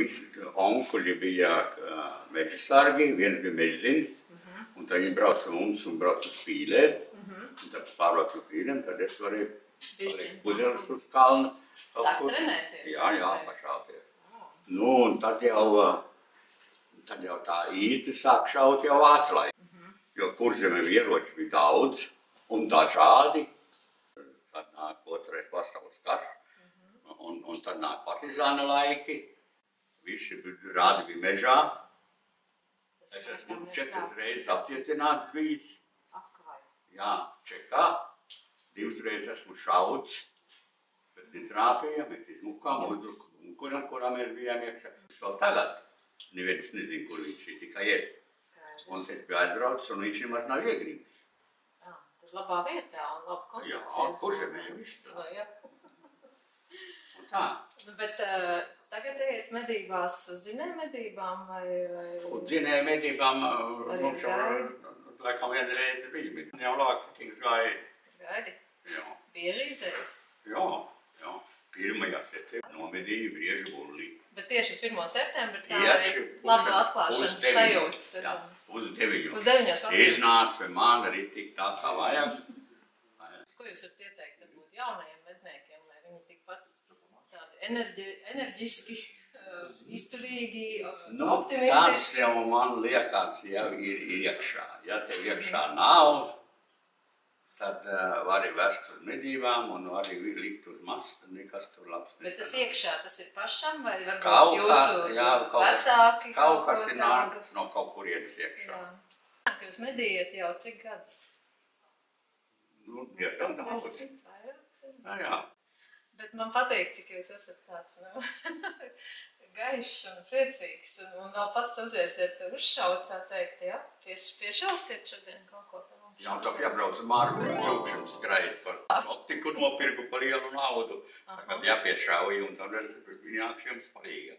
Visi onkuļi bija meža sargi, viens bija mežzinis, un tad viņi brauca mums un brauca uz Pīlēm, un tad pārbrauca uz Pīlēm, tad es varēju palikt pudeles uz kalna. Sāk trenēties? Jā, pašauties. Nu, un tad jau tā īsti sāk šaut jau vāclaiki, jo Kurzemē ieroči bija daudz un dažādi. Tad nāk otrais pasaules karš, un tad nāk partizāna laiki. Visi rādi bija mežā. Es esmu 4 reizes apcietināts bijis. Jā, Čekā. 2 reizes esmu šauts. Bet netrāpījām, mēs izmukām, kurā mēs bijām iekšā. Vēl tagad neviens nezin, kur viņš ir, tikai es. Un es biju aizbraucis, un viņš nemaz nav iegribis. Tad labā vietā un laba koncepcijas. Jā, Kurzemē viss tā. Un tā. Bet tagad ejiet medībās uz dzinēju medībām vai? Uz dzinēju medībām mums jau laikam viena reize bija. Jau lākatings gāja. Es gaidi? Jā. Bieži izējat? Jā. Pirmajā septembrī nomedīju briežu bulli. Bet tieši uz 1. septembri tā ir laba atklāšanas sajūtas. Jā, uz 9. Uz 9. Iznāca man arī tik tā kā vajag. Ko jūs varat ieteikt varbūt jaunajiem medniekiem, lai viņi tikpat tādi enerģiski, izturīgi, optimistiski? Tas jau man liekas jau ir iekšā. Ja tev iekšā nav, tad vari vest uz medībām un vari likt uz mastu, nekas tur labs nesarā. Bet tas iekšā, tas ir pašam vai varbūt jūsu vecāki? Kaut kas ir nākas no kaut kurienes iekšā. Jā. Jūs medījat jau cik gadus? Nu, diezgan daudz. Jā. Bet man patīk, cik jūs esat tāds, gaišs un priecīgs, un vēl pats uziesiet uzšaut, tā teikt, jā? Piešausiet šodien kaut ko tam. Jā, tā jābrauc Māru cūkšanu skraid par optiku nopirku par lielu naudu. Tagad jāpiešauj, un tad es viņākšu jums palīga.